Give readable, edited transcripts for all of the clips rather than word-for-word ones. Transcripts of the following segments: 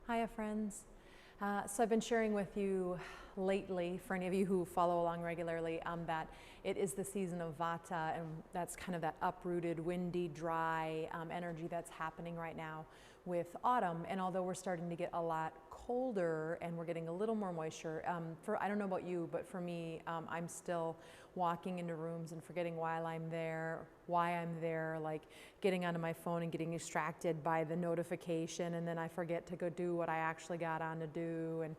Hiya, friends. So I've been sharing with you lately, for any of you who follow along regularly, that it is the season of Vata, and that's kind of that uprooted, windy, dry energy that's happening right now with autumn. And although we're starting to get a lot colder and we're getting a little more moisture, I don't know about you, but for me, I'm still walking into rooms and forgetting why I'm there, like getting onto my phone and getting distracted by the notification, and then I forget to go do what I actually got on to do. And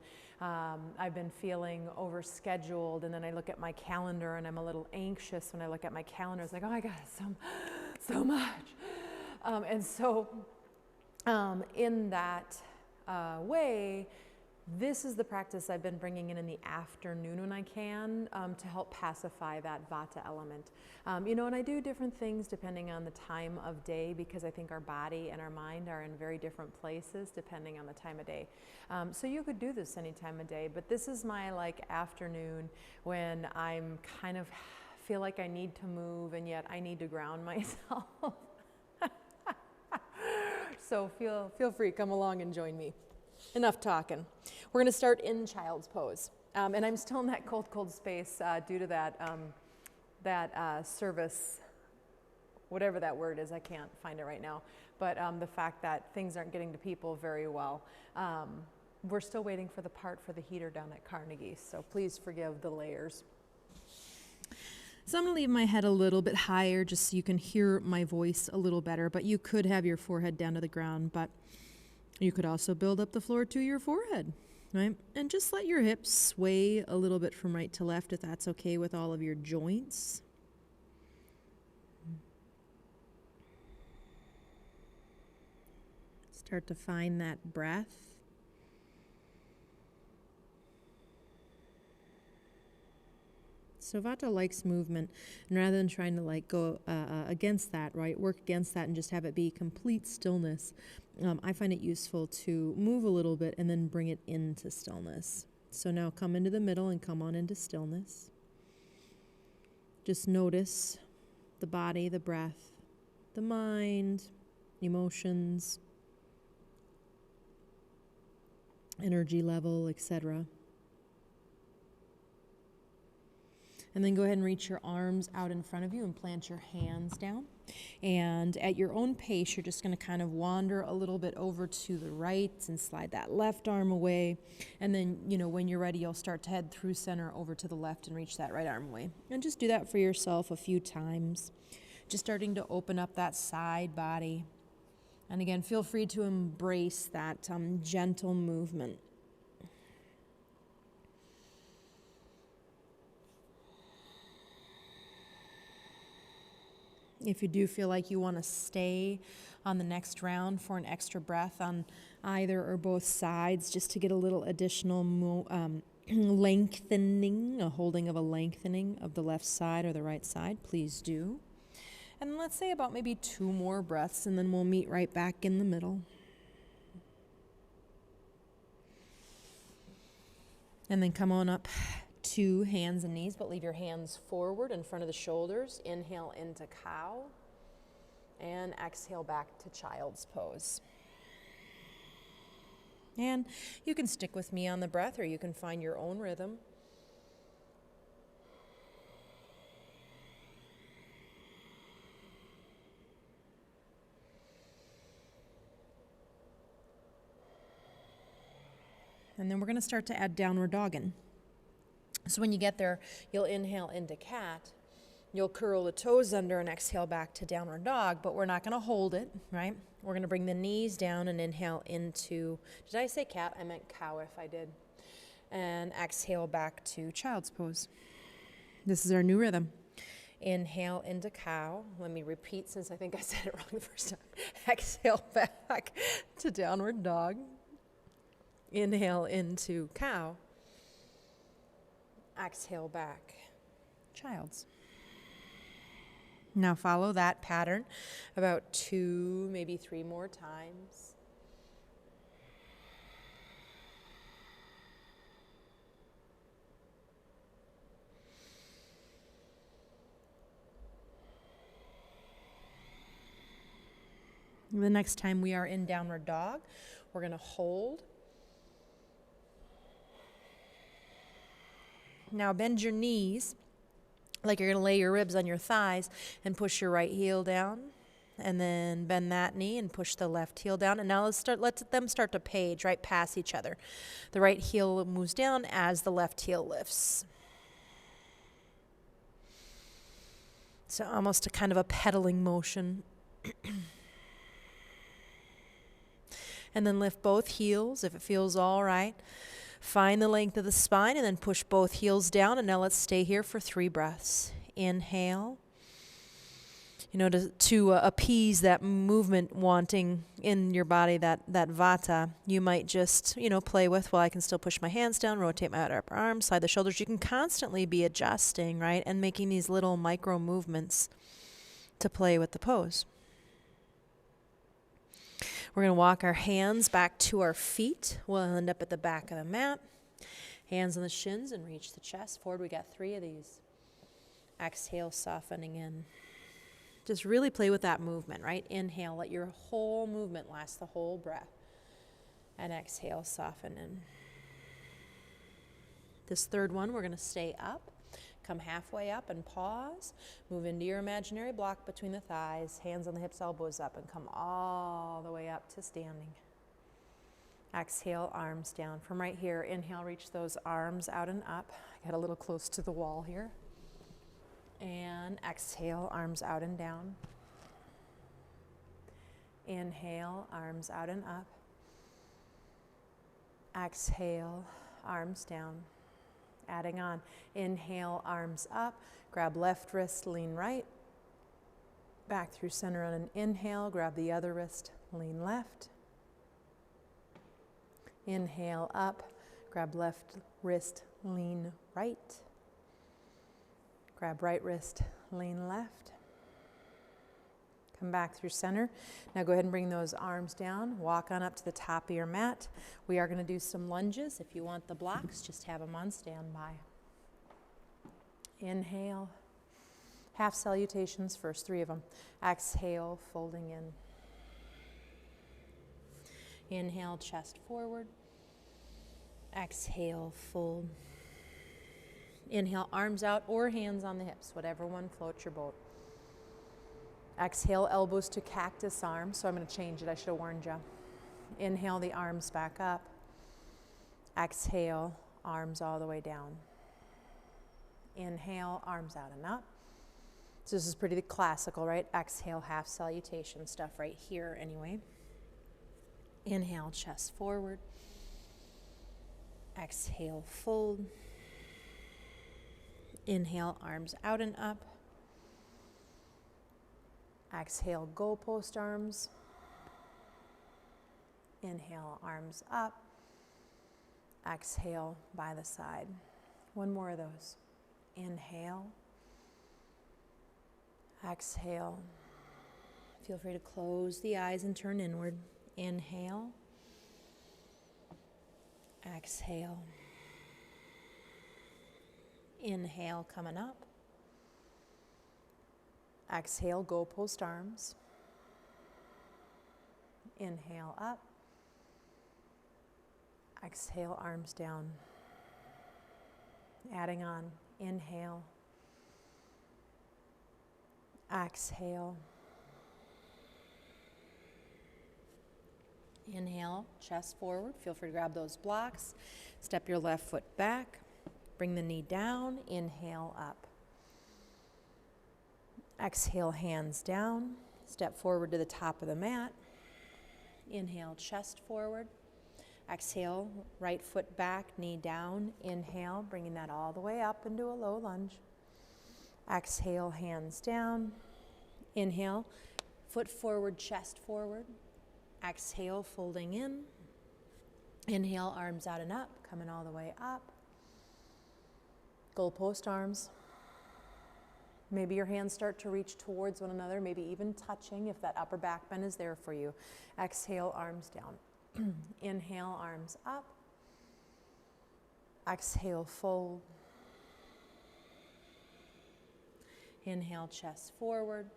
I've been feeling overscheduled, and then I look at my calendar and I'm a little anxious when I look at my calendar. It's like, oh my God, so much. In that way, this is the practice I've been bringing in the afternoon when I can, to help pacify that Vata element. And I do different things depending on the time of day, because I think our body and our mind are in very different places depending on the time of day. So you could do this any time of day, but this is my afternoon when I'm kind of feel like I need to move and yet I need to ground myself. So feel free, come along and join me. Enough talking. We're going to start in child's pose. And I'm still in that cold space due to that service, whatever that word is, I can't find it right now. But the fact that things aren't getting to people very well. We're still waiting for the part for the heater down at Carnegie, so please forgive the layers. So I'm going to leave my head a little bit higher just so you can hear my voice a little better, but you could have your forehead down to the ground, but you could also build up the floor to your forehead, right? And just let your hips sway a little bit from right to left if that's okay with all of your joints. Start to find that breath. So Vata likes movement, and rather than trying to go against that, right, work against that and just have it be complete stillness, I find it useful to move a little bit and then bring it into stillness. So now come into the middle and come on into stillness. Just notice the body, the breath, the mind, emotions, energy level, etc. And then go ahead and reach your arms out in front of you and plant your hands down. And at your own pace, you're just going to kind of wander a little bit over to the right and slide that left arm away. And then, when you're ready, you'll start to head through center over to the left and reach that right arm away. And just do that for yourself a few times. Just starting to open up that side body. And again, feel free to embrace that gentle movement. If you do feel like you want to stay on the next round for an extra breath on either or both sides, just to get a little additional lengthening, a holding of a lengthening of the left side or the right side, please do. And let's say about maybe 2 more breaths, and then we'll meet right back in the middle. And then come on up to hands and knees, but leave your hands forward in front of the shoulders. Inhale into cow, and exhale back to child's pose. And you can stick with me on the breath, or you can find your own rhythm. And then we're going to start to add downward dogging. So when you get there, you'll inhale into cat. You'll curl the toes under and exhale back to downward dog, but we're not going to hold it, right? We're going to bring the knees down and inhale into, did I say cat? I meant cow if I did. And exhale back to child's pose. This is our new rhythm. Inhale into cow. Let me repeat since I think I said it wrong the first time. Exhale back to downward dog. Inhale into cow. Exhale back, child's. Now follow that pattern about 2, maybe 3 more times. The next time we are in downward dog, we're going to hold Now bend your knees like you're going to lay your ribs on your thighs and push your right heel down. And then bend that knee and push the left heel down. And now let them start to page right past each other. The right heel moves down as the left heel lifts. So almost a kind of a pedaling motion. And then lift both heels if it feels all right. Find the length of the spine and then push both heels down. And now let's stay here for 3 breaths. Inhale. To appease that movement wanting in your body, that Vata, you might just, play with, well, I can still push my hands down, rotate my upper arms, slide the shoulders. You can constantly be adjusting, right, and making these little micro movements to play with the pose. We're going to walk our hands back to our feet. We'll end up at the back of the mat. Hands on the shins and reach the chest forward. We got 3 of these. Exhale, softening in. Just really play with that movement, right? Inhale, let your whole movement last the whole breath. And exhale, soften in. This third one, we're going to stay up. Come halfway up and pause. Move into your imaginary block between the thighs. Hands on the hips, elbows up, and come all the way up to standing. Exhale, arms down. From right here, inhale, reach those arms out and up. I got a little close to the wall here. And exhale, arms out and down. Inhale, arms out and up. Exhale, arms down. Adding on. Inhale, arms up. Grab left wrist, lean right. Back through center on an inhale. Grab the other wrist, lean left. Inhale, up. Grab left wrist, lean right. Grab right wrist, lean left. Come back through center. Now go ahead and bring those arms down. Walk on up to the top of your mat. We are going to do some lunges. If you want the blocks, just have them on standby. Inhale. Half salutations, first 3 of them. Exhale, folding in. Inhale, chest forward. Exhale, fold. Inhale, arms out or hands on the hips, whatever one floats your boat. Exhale, elbows to cactus arms. So I'm going to change it. I should have warned you. Inhale, the arms back up. Exhale, arms all the way down. Inhale, arms out and up. So this is pretty classical, right? Exhale, half salutation stuff right here anyway. Inhale, chest forward. Exhale, fold. Inhale, arms out and up. Exhale, goalpost arms. Inhale, arms up. Exhale, by the side. One more of those. Inhale. Exhale. Feel free to close the eyes and turn inward. Inhale. Exhale. Inhale, coming up. Exhale, goalpost arms. Inhale, up. Exhale, arms down. Adding on. Inhale. Exhale. Inhale, chest forward. Feel free to grab those blocks. Step your left foot back. Bring the knee down. Inhale, up. Exhale, hands down. Step forward to the top of the mat. Inhale, chest forward. Exhale, right foot back, knee down. Inhale, bringing that all the way up into a low lunge. Exhale, hands down. Inhale, foot forward, chest forward. Exhale, folding in. Inhale, arms out and up, coming all the way up. Goalpost arms. Maybe your hands start to reach towards one another, maybe even touching if that upper back bend is there for you. Exhale, arms down. Inhale, arms up. Exhale, fold. Inhale, chest forward.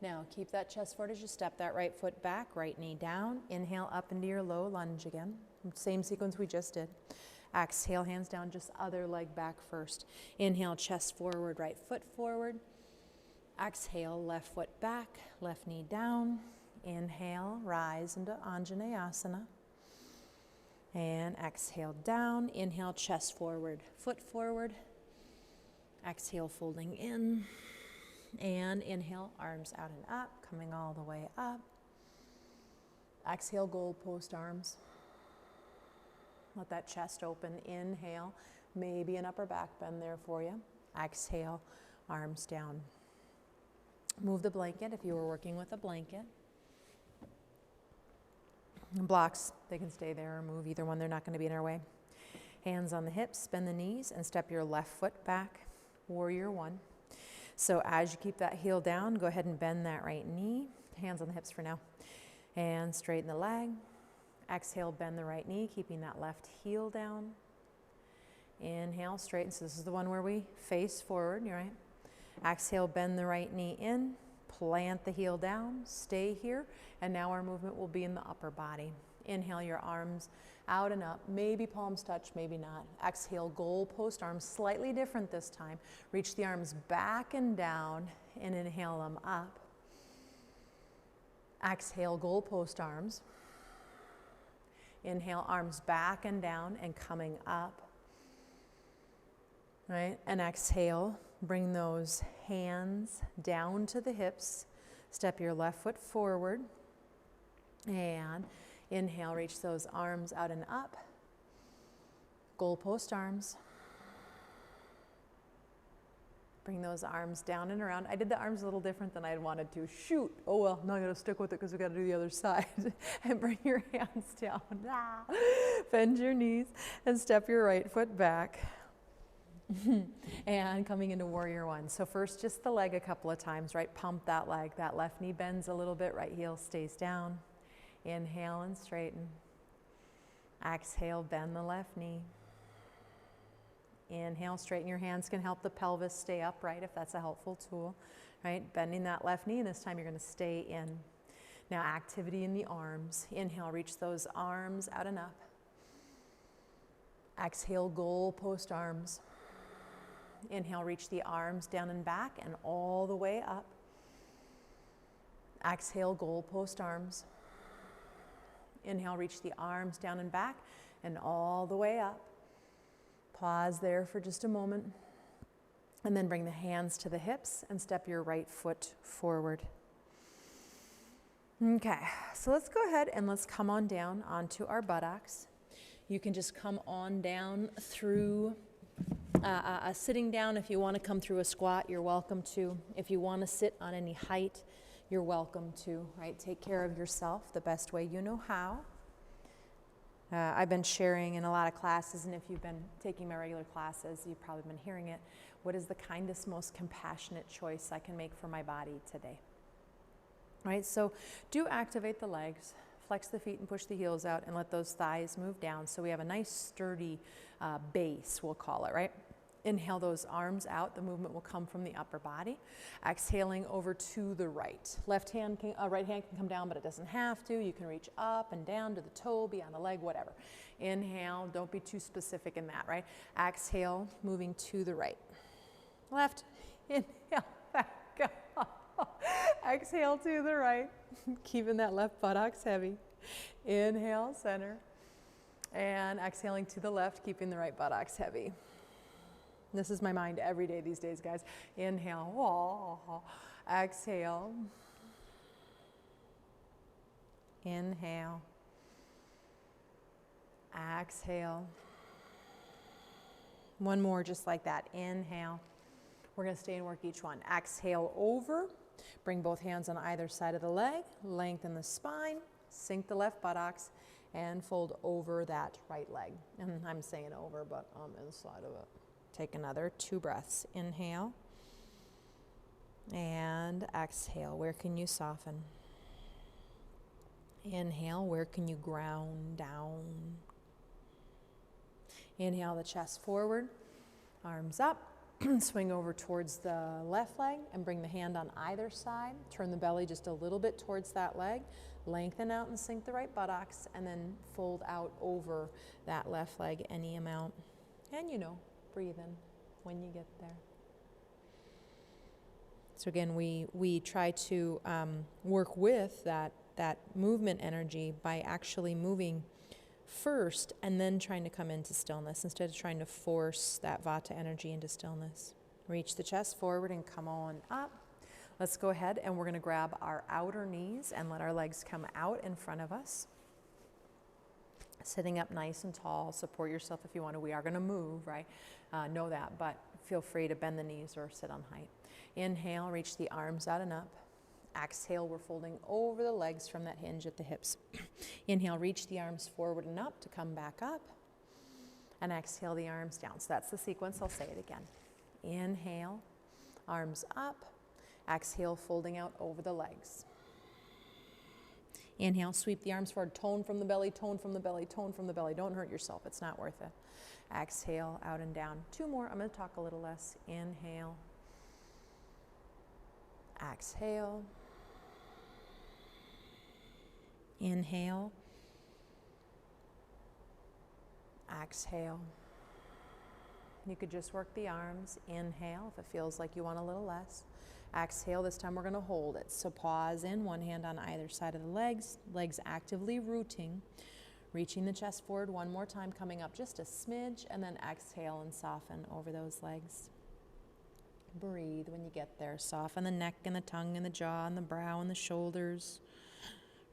Now keep that chest forward as you step that right foot back, right knee down. Inhale up into your low lunge again. Same sequence we just did. Exhale, hands down, just other leg back first. Inhale, chest forward, right foot forward. Exhale, left foot back, left knee down. Inhale, rise into Anjaneyasana. And exhale down. Inhale, chest forward, foot forward. Exhale, folding in. And inhale, arms out and up, coming all the way up. Exhale, goalpost arms. Let that chest open. Inhale, maybe an upper back bend there for you. Exhale, arms down. Move the blanket if you were working with a blanket. And blocks, they can stay there or move either one. They're not going to be in our way. Hands on the hips, bend the knees, and step your left foot back. Warrior one. So as you keep that heel down, go ahead and bend that right knee. Hands on the hips for now. And straighten the leg. Exhale, bend the right knee, keeping that left heel down. Inhale, straighten. So this is the one where we face forward, you're right. Exhale, bend the right knee in, plant the heel down, stay here, and now our movement will be in the upper body. Inhale, your arms out and up, maybe palms touch, maybe not. Exhale, goalpost arms, slightly different this time. Reach the arms back and down, and inhale them up. Exhale, goalpost arms. Inhale, arms back and down and coming up. Right? And exhale, bring those hands down to the hips. Step your left foot forward. And inhale, reach those arms out and up. Goalpost arms. Bring those arms down and around. I did the arms a little different than I had wanted to. Shoot. Oh well, now I gotta stick with it because we gotta do the other side. And bring your hands down. Bend your knees and step your right foot back. And coming into warrior one. So first just the leg a couple of times, right? Pump that leg. That left knee bends a little bit, right heel stays down. Inhale and straighten. Exhale, bend the left knee. Inhale, straighten your hands, can help the pelvis stay upright if that's a helpful tool, right? Bending that left knee, and this time you're gonna stay in. Now activity in the arms. Inhale, reach those arms out and up. Exhale, goalpost arms. Inhale, reach the arms down and back and all the way up. Exhale, goalpost arms. Inhale, reach the arms down and back and all the way up. Pause there for just a moment. And then bring the hands to the hips and step your right foot forward. Okay, so let's go ahead and let's come on down onto our buttocks. You can just come on down through sitting down. If you want to come through a squat, you're welcome to. If you want to sit on any height, you're welcome to, right? Take care of yourself the best way you know how. I've been sharing in a lot of classes, and if you've been taking my regular classes, you've probably been hearing it. What is the kindest, most compassionate choice I can make for my body today? Right, so do activate the legs, flex the feet and push the heels out, and let those thighs move down so we have a nice sturdy base, we'll call it, right? Inhale those arms out. The movement will come from the upper body. Exhaling over to the right. Right hand can come down, but it doesn't have to. You can reach up and down to the toe, beyond the leg, whatever. Inhale, don't be too specific in that, right? Exhale, moving to the right. Left, inhale, back up. Exhale to the right, keeping that left buttocks heavy. Inhale, center. And exhaling to the left, keeping the right buttocks heavy. This is my mind every day these days, guys. Inhale, exhale. Inhale. Exhale. One more just like that. Inhale. We're going to stay and work each one. Exhale over. Bring both hands on either side of the leg. Lengthen the spine. Sink the left buttocks. And fold over that right leg. And I'm saying over, but I'm inside of it. Take another 2 breaths. Inhale. And exhale. Where can you soften? Inhale. Where can you ground down? Inhale the chest forward. Arms up. Swing over towards the left leg and bring the hand on either side. Turn the belly just a little bit towards that leg. lengthen out and sink the right buttocks, and then fold out over that left leg any amount. And breathe in when you get there. So again, we try to work with that movement energy by actually moving first and then trying to come into stillness instead of trying to force that Vata energy into stillness. Reach the chest forward and come on up. Let's go ahead and we're going to grab our outer knees and let our legs come out in front of us. Sitting up nice and tall. Support yourself if you want to. We are going to move, right? Know that, but feel free to bend the knees or sit on height. Inhale, reach the arms out and up. Exhale, we're folding over the legs from that hinge at the hips. Inhale, reach the arms forward and up to come back up. And exhale the arms down. So that's the sequence. I'll say it again. Inhale, arms up. Exhale, folding out over the legs. Inhale, sweep the arms forward. Tone from the belly, tone from the belly, tone from the belly. Don't hurt yourself. It's not worth it. Exhale, out and down. 2 more. I'm going to talk a little less. Inhale. Exhale. Inhale. Exhale. You could just work the arms. Inhale if it feels like you want a little less. Exhale. This time we're going to hold it. So pause in, one hand on either side of the legs. Legs actively rooting. Reaching the chest forward one more time, coming up just a smidge, and then exhale and soften over those legs. Breathe when you get there. Soften the neck and the tongue and the jaw and the brow and the shoulders,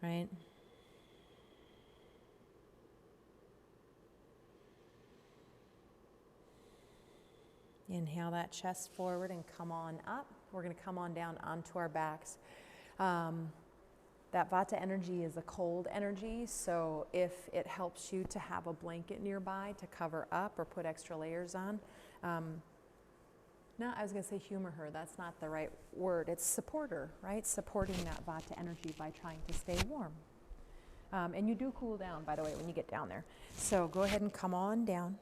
right? Inhale that chest forward and come on up. We're going to come on down onto our backs. That Vata energy is a cold energy, so if it helps you to have a blanket nearby to cover up or put extra layers on, I was going to say humor her. That's not the right word. It's support her, right? Supporting that Vata energy by trying to stay warm. And you do cool down, by the way, when you get down there. So go ahead and come on down.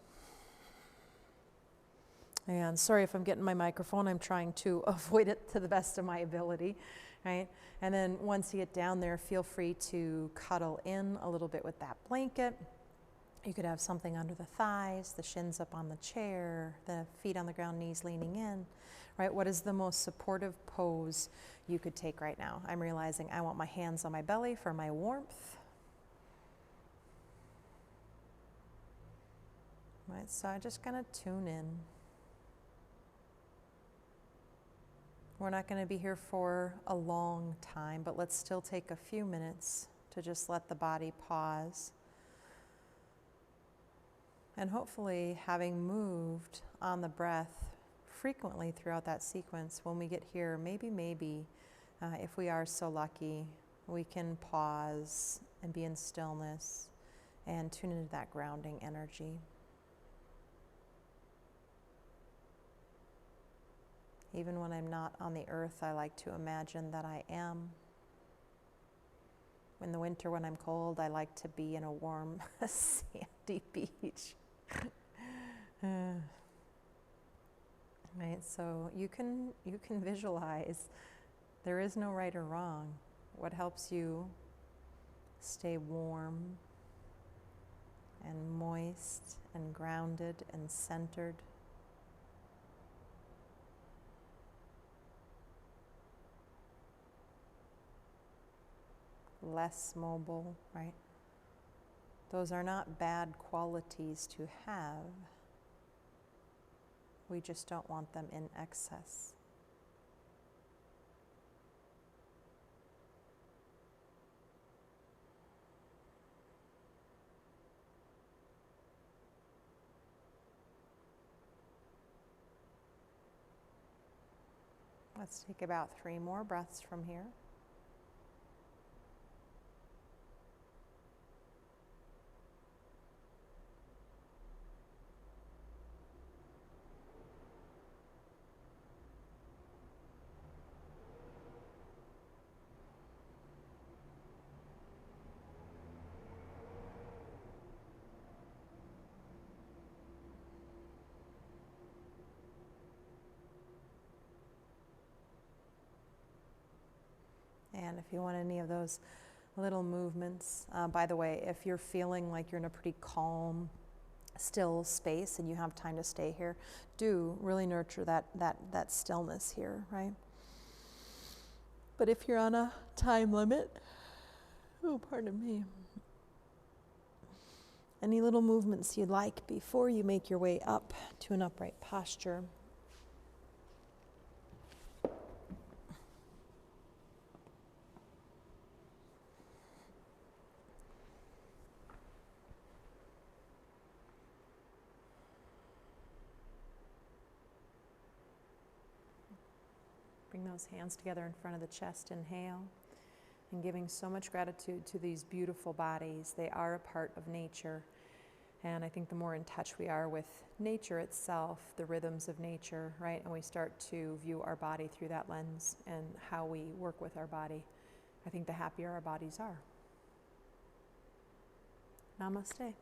And sorry if I'm getting my microphone. I'm trying to avoid it to the best of my ability, right? And then once you get down there, feel free to cuddle in a little bit with that blanket. You could have something under the thighs, the shins up on the chair, the feet on the ground, knees leaning in, right? What is the most supportive pose you could take right now? I'm realizing I want my hands on my belly for my warmth. Right, so I'm just gonna tune in. We're not going to be here for a long time, but let's still take a few minutes to just let the body pause. And hopefully, having moved on the breath frequently throughout that sequence, when we get here, maybe, if we are so lucky, we can pause and be in stillness and tune into that grounding energy. Even when I'm not on the earth, I like to imagine that I am. In the winter, when I'm cold, I like to be in a warm, sandy beach. Right, so you can visualize. There is no right or wrong. What helps you stay warm and moist and grounded and centered. Less mobile, right? Those are not bad qualities to have. We just don't want them in excess. Let's take about 3 more breaths from here. And if you want any of those Little movements. By the way, if you're feeling like you're in a pretty calm, still space and you have time to stay here, do really nurture that stillness here, right? But if you're on a time limit, oh, pardon me, any little movements you'd like before you make your way up to an upright posture. Bring those hands together in front of the chest, inhale, and giving so much gratitude to these beautiful bodies. They are a part of nature, and I think the more in touch we are with nature itself, the rhythms of nature, right, and we start to view our body through that lens and how we work with our body, I think the happier our bodies are. Namaste.